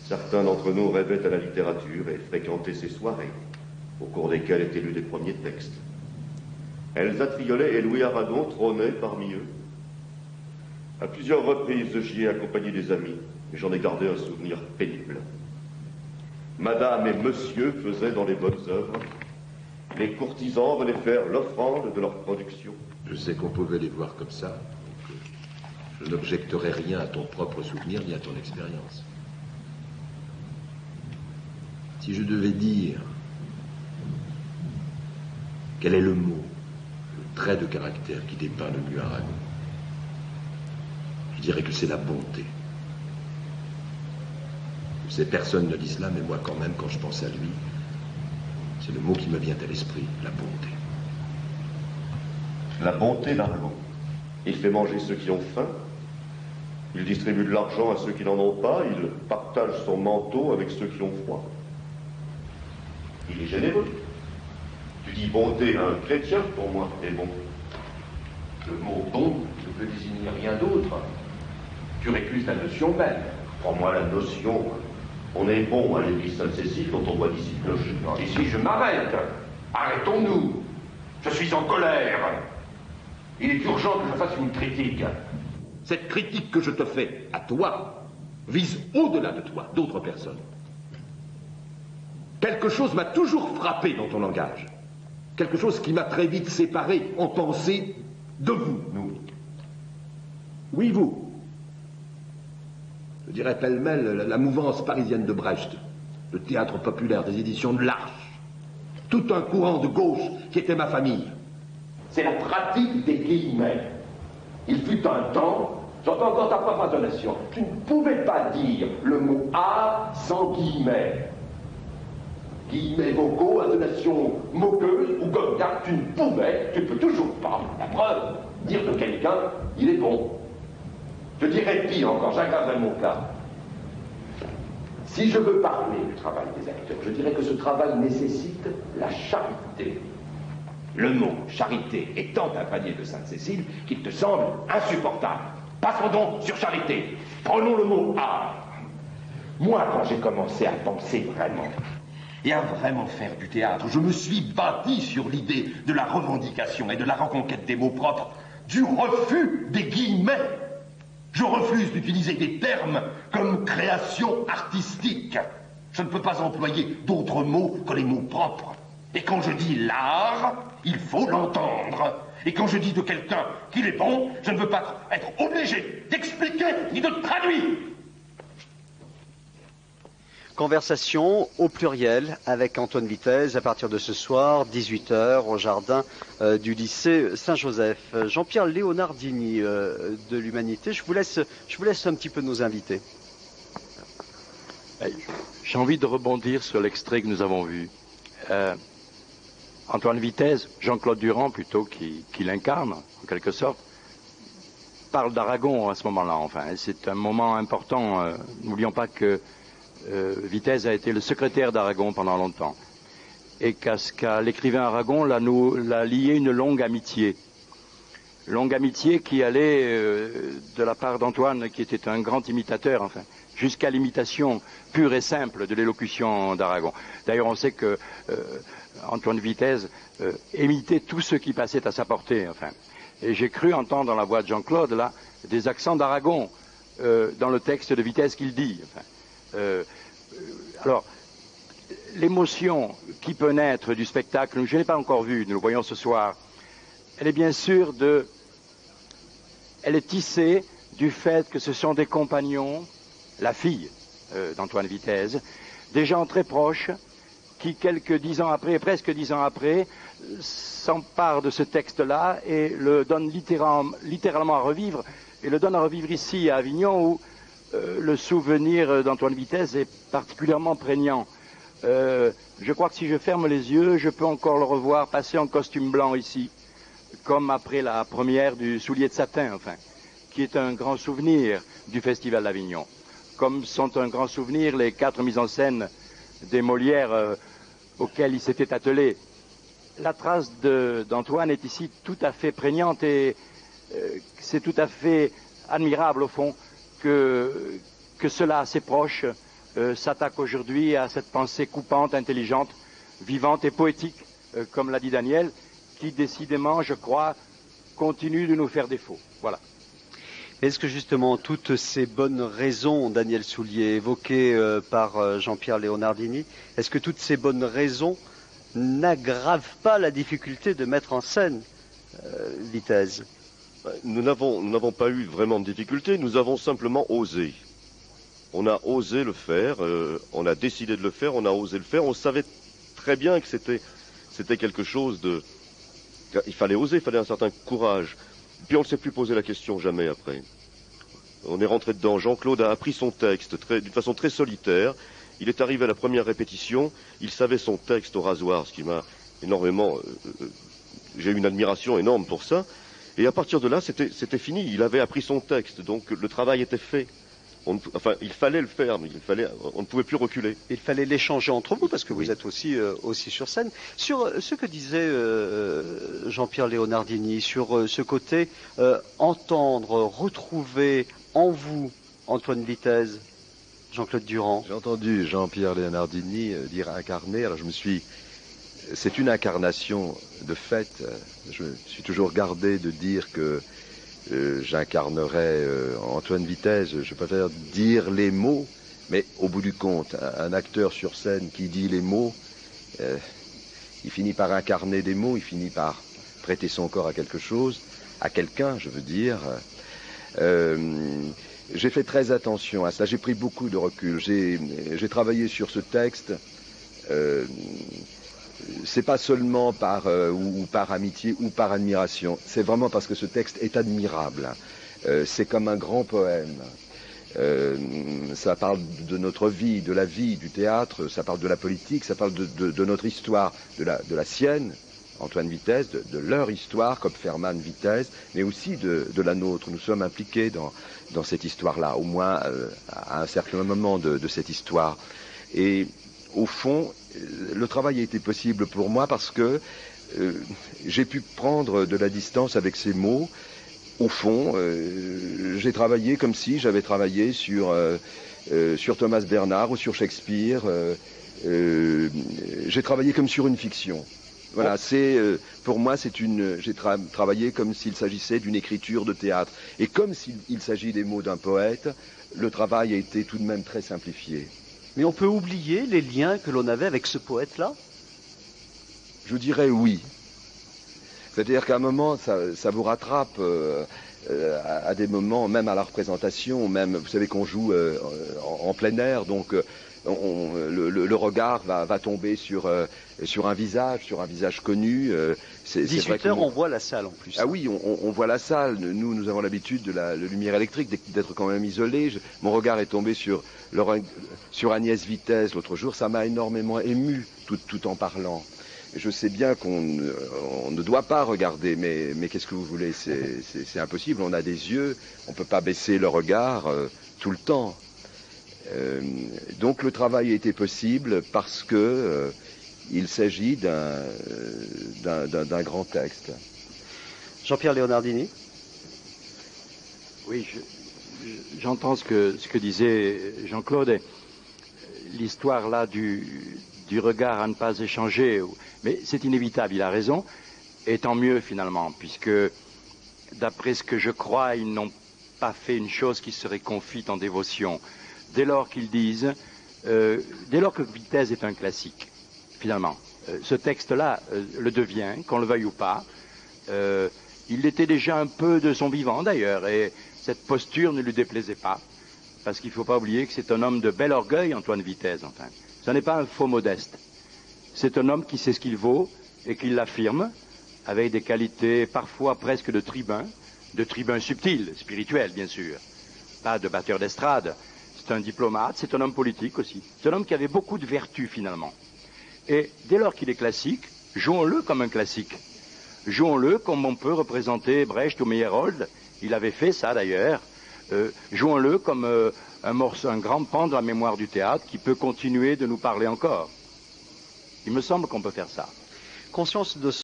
Certains d'entre nous rêvaient à la littérature et fréquentaient ces soirées, au cours desquelles étaient lus des premiers textes. Elsa Triolet et Louis Aragon trônaient parmi eux. À plusieurs reprises, j'y ai accompagné des amis, et j'en ai gardé un souvenir pénible. Madame et monsieur faisaient dans les bonnes œuvres. Les courtisans venaient faire l'offrande de leur production. Je sais qu'on pouvait les voir comme ça. Donc je n'objecterai rien à ton propre souvenir ni à ton expérience. Si je devais dire quel est le mot, le trait de caractère qui dépeint le mieux Aragon, je dirais que c'est la bonté. Je sais, personne ne dit cela, mais moi quand même, quand je pense à lui, c'est le mot qui me vient à l'esprit, la bonté. La bonté d'Aragon. Il fait manger ceux qui ont faim. Il distribue de l'argent à ceux qui n'en ont pas. Il partage son manteau avec ceux qui ont froid. Il est généreux. Tu dis bonté à un chrétien, pour moi, est bon. Le mot bon ne peut désigner rien d'autre. Tu récuses la notion même. Pour moi, la notion, on est bon à l'église Sainte-Cécile quand on voit d'ici clocher. Non, ici, je m'arrête. Arrêtons-nous. Je suis en colère. Il est urgent que je fasse une critique. Cette critique que je te fais à toi vise au-delà de toi, d'autres personnes. Quelque chose m'a toujours frappé dans ton langage. Quelque chose qui m'a très vite séparé en pensée de vous. Nous. Oui, vous. Je dirais pêle-mêle la mouvance parisienne de Brecht, le théâtre populaire des éditions de l'Arche, tout un courant de gauche qui était ma famille. C'est la pratique des guillemets. Il fut un temps, j'entends encore ta propre intonation, tu ne pouvais pas dire le mot art sans guillemets. Guillemets vocaux, intonation moqueuse ou goguenard, tu ne pouvais, tu ne peux toujours pas. La preuve, dire de quelqu'un, il est bon. Je dirais pire encore, j'aggraverai mon cas. Si je veux parler du travail des acteurs, je dirais que ce travail nécessite la charité. Le mot charité est tant imprégné de Sainte-Cécile qu'il te semble insupportable. Passons donc sur charité. Prenons le mot art. Moi, quand j'ai commencé à penser vraiment, et à vraiment faire du théâtre, je me suis bâti sur l'idée de la revendication et de la reconquête des mots propres, du refus des guillemets. Je refuse d'utiliser des termes comme création artistique. Je ne peux pas employer d'autres mots que les mots propres. Et quand je dis l'art, il faut l'entendre. Et quand je dis de quelqu'un qu'il est bon, je ne veux pas être obligé d'expliquer ni de traduire. Conversation au pluriel avec Antoine Vitez à partir de ce soir, 18h, au jardin du lycée Saint-Joseph. Jean-Pierre Léonardini de l'Humanité, je vous laisse un petit peu nous inviter. J'ai envie de rebondir sur l'extrait que nous avons vu. Antoine Vitez, Jean-Claude Durand plutôt, qui l'incarne en quelque sorte, parle d'Aragon à ce moment-là. Enfin, c'est un moment important. N'oublions pas que Vitez a été le secrétaire d'Aragon pendant longtemps et qu'à l'écrivain Aragon l'a lié une longue amitié qui allait de la part d'Antoine, qui était un grand imitateur, enfin, jusqu'à l'imitation pure et simple de l'élocution d'Aragon. D'ailleurs, on sait que Antoine Vitez imitait tout ce qui passait à sa portée, enfin. Et j'ai cru entendre dans la voix de Jean-Claude là des accents d'Aragon dans le texte de Vitez qu'il dit. Enfin. Alors, l'émotion qui peut naître du spectacle, je n'ai pas encore vu, nous le voyons ce soir, elle est bien sûr elle est tissée du fait que ce sont des compagnons, la fille d'Antoine Vitez, des gens très proches, qui quelques 10 ans après, presque 10 ans après, s'emparent de ce texte-là et le donnent littéralement à revivre, et le donnent à revivre ici à Avignon où le souvenir d'Antoine Vitez est particulièrement prégnant. Je crois que si je ferme les yeux, je peux encore le revoir passer en costume blanc ici, comme après la première du Soulier de satin, enfin, qui est un grand souvenir du Festival d'Avignon, comme sont un grand souvenir les 4 mises en scène des Molières auxquelles il s'était attelé. La trace d'Antoine est ici tout à fait prégnante et c'est tout à fait admirable au fond que cela assez proche s'attaque aujourd'hui à cette pensée coupante, intelligente, vivante et poétique, comme l'a dit Daniel, qui décidément, je crois, continue de nous faire défaut. Voilà. Est-ce que justement toutes ces bonnes raisons, Daniel Soulier, évoquées par Jean-Pierre Leonardini, est-ce que toutes ces bonnes raisons n'aggravent pas la difficulté de mettre en scène Vitesse? Nous n'avons pas eu vraiment de difficulté, nous avons simplement osé. On a osé le faire, on a décidé de le faire, on a osé le faire, on savait très bien que c'était quelque chose de... Il fallait oser, il fallait un certain courage. Puis on ne s'est plus posé la question jamais après. On est rentré dedans, Jean-Claude a appris son texte d'une façon très solitaire. Il est arrivé à la première répétition, il savait son texte au rasoir, ce qui m'a énormément... j'ai eu une admiration énorme pour ça. Et à partir de là, c'était fini, il avait appris son texte, donc le travail était fait. Enfin, il fallait le faire, mais on ne pouvait plus reculer. Il fallait l'échanger entre vous, parce que vous êtes aussi sur scène. Sur ce que disait Jean-Pierre Leonardini, sur ce côté entendre, retrouver en vous, Antoine Vitesse, Jean-Claude Durand. J'ai entendu Jean-Pierre Leonardini dire incarner, alors c'est une incarnation de fait. Je suis toujours gardé de dire que j'incarnerais Antoine Vitesse. Je préfère dire les mots, mais au bout du compte, un acteur sur scène qui dit les mots, il finit par incarner des mots, il finit par prêter son corps à quelque chose, à quelqu'un, je veux dire. J'ai fait très attention à cela, j'ai pris beaucoup de recul. J'ai travaillé sur ce texte. C'est pas seulement par amitié ou par admiration, c'est vraiment parce que ce texte est admirable. C'est comme un grand poème. Ça parle de notre vie, de la vie, du théâtre, ça parle de la politique, ça parle de notre histoire, de la sienne, Antoine Vitesse, de leur histoire, comme Ferman Vitesse, mais aussi de la nôtre. Nous sommes impliqués dans cette histoire-là, au moins à un certain moment de cette histoire. Et au fond, le travail a été possible pour moi parce que j'ai pu prendre de la distance avec ces mots. Au fond, j'ai travaillé comme si j'avais travaillé sur Thomas Bernard ou sur Shakespeare. J'ai travaillé comme sur une fiction. Voilà, pour moi, j'ai travaillé comme s'il s'agissait d'une écriture de théâtre. Et comme s'il s'agit des mots d'un poète, le travail a été tout de même très simplifié. Mais on peut oublier les liens que l'on avait avec ce poète-là? Je dirais oui. C'est-à-dire qu'à un moment, ça vous rattrape à des moments, même à la représentation, même, vous savez qu'on joue en plein air, donc le regard va tomber sur un visage connu. 18h, on voit la salle en plus. Ah oui, on voit la salle. Nous avons l'habitude de la lumière électrique, d'être quand même isolés. mon regard est tombé sur Agnès Vitesse l'autre jour. Ça m'a énormément ému tout en parlant. Je sais bien qu'on ne doit pas regarder, mais qu'est-ce que vous voulez, c'est impossible. On a des yeux, on ne peut pas baisser le regard tout le temps. Donc le travail a été possible parce que il s'agit d'un grand texte. Jean-Pierre Leonardini. Oui, j'entends ce que disait Jean-Claude. L'histoire là du regard à ne pas échanger, mais c'est inévitable, il a raison, et tant mieux finalement, puisque d'après ce que je crois, ils n'ont pas fait une chose qui serait confite en dévotion. Dès lors qu'ils disent, dès lors que Vitesse est un classique, finalement, ce texte-là le devient, qu'on le veuille ou pas, il l'était déjà un peu de son vivant d'ailleurs, et cette posture ne lui déplaisait pas, parce qu'il ne faut pas oublier que c'est un homme de bel orgueil, Antoine Vitesse, enfin. Ce n'est pas un faux modeste. C'est un homme qui sait ce qu'il vaut et qui l'affirme avec des qualités parfois presque de tribun subtil, spirituel bien sûr, pas de batteur d'estrade. C'est un diplomate, c'est un homme politique aussi. C'est un homme qui avait beaucoup de vertus finalement. Et dès lors qu'il est classique, jouons-le comme un classique. Jouons-le comme on peut représenter Brecht ou Meyerhold. Il avait fait ça d'ailleurs. Jouons-le comme un grand pan de la mémoire du théâtre qui peut continuer de nous parler encore. Il me semble qu'on peut faire ça. Conscience de